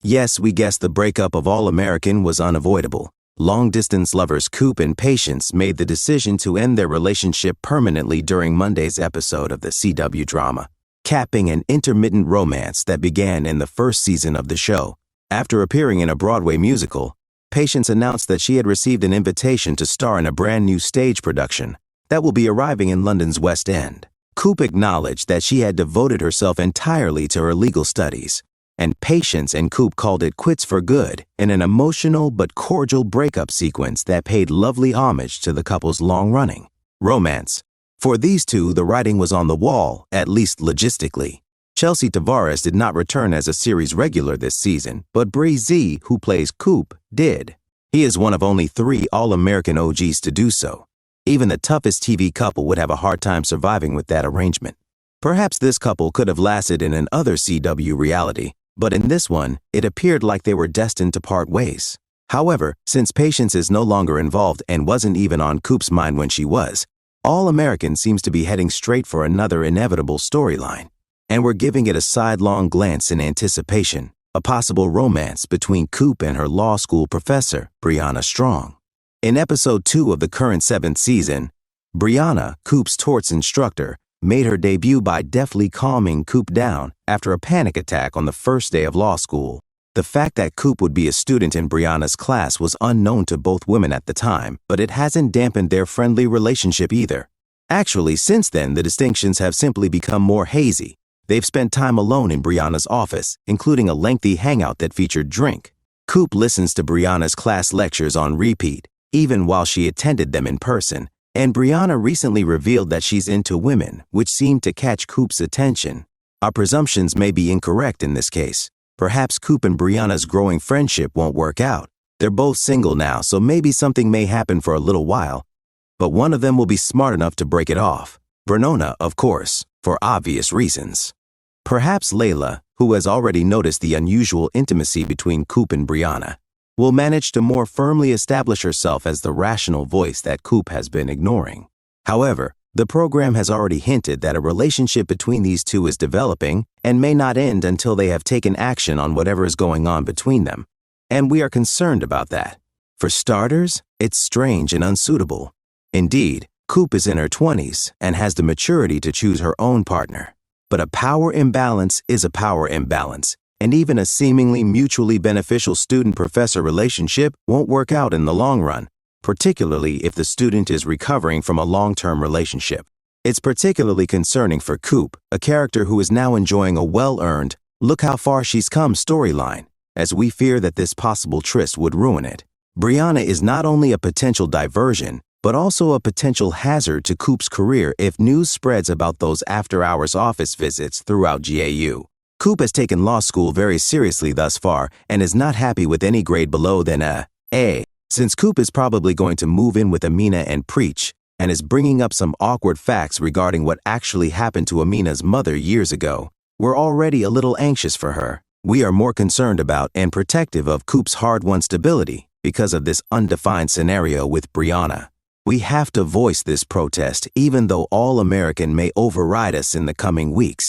Yes, we guessed the breakup of All-American was unavoidable. Long-distance lovers Coop and Patience made the decision to end their relationship permanently during Monday's episode of the CW drama, capping an intermittent romance that began in the first season of the show. After appearing in a Broadway musical, Patience announced that she had received an invitation to star in a brand new stage production that will be arriving in London's West End. Coop acknowledged that she had devoted herself entirely to her legal studies, and Patience and Coop called it quits for good in an emotional but cordial breakup sequence that paid lovely homage to the couple's long-running romance. For these two, the writing was on the wall, at least logistically. Chelsea Tavares did not return as a series regular this season, but Bree Z, who plays Coop, did. He is one of only 3 All-American OGs to do so. Even the toughest TV couple would have a hard time surviving with that arrangement. Perhaps this couple could have lasted in an other CW reality, but in this one, it appeared like they were destined to part ways. However, since Patience is no longer involved and wasn't even on Coop's mind when she was, All-American seems to be heading straight for another inevitable storyline. And we're giving it a sidelong glance in anticipation, a possible romance between Coop and her law school professor, Brianna Strong. In episode 2 of the current 7th season, Brianna, Coop's torts instructor, made her debut by deftly calming Coop down after a panic attack on the first day of law school. The fact that Coop would be a student in Brianna's class was unknown to both women at the time, but it hasn't dampened their friendly relationship either. Actually, since then, the distinctions have simply become more hazy. They've spent time alone in Brianna's office, including a lengthy hangout that featured drink. Coop listens to Brianna's class lectures on repeat, even while she attended them in person. And Brianna recently revealed that she's into women, which seemed to catch Coop's attention. Our presumptions may be incorrect in this case. Perhaps Coop and Brianna's growing friendship won't work out. They're both single now, so maybe something may happen for a little while. But one of them will be smart enough to break it off. Bernona, of course, for obvious reasons. Perhaps Layla, who has already noticed the unusual intimacy between Coop and Brianna, will manage to more firmly establish herself as the rational voice that Coop has been ignoring. However, the program has already hinted that a relationship between these two is developing and may not end until they have taken action on whatever is going on between them. And we are concerned about that. For starters, it's strange and unsuitable. Indeed, Coop is in her 20s and has the maturity to choose her own partner. But a power imbalance is a power imbalance. And even a seemingly mutually beneficial student-professor relationship won't work out in the long run, particularly if the student is recovering from a long-term relationship. It's particularly concerning for Coop, a character who is now enjoying a well-earned, look how far she's come storyline, as we fear that this possible tryst would ruin it. Brianna is not only a potential diversion, but also a potential hazard to Coop's career if news spreads about those after-hours office visits throughout GAU. Coop has taken law school very seriously thus far and is not happy with any grade below than a A. Since Coop is probably going to move in with Amina and preach, and is bringing up some awkward facts regarding what actually happened to Amina's mother years ago, we're already a little anxious for her. We are more concerned about and protective of Coop's hard-won stability because of this undefined scenario with Brianna. We have to voice this protest even though All-American may override us in the coming weeks.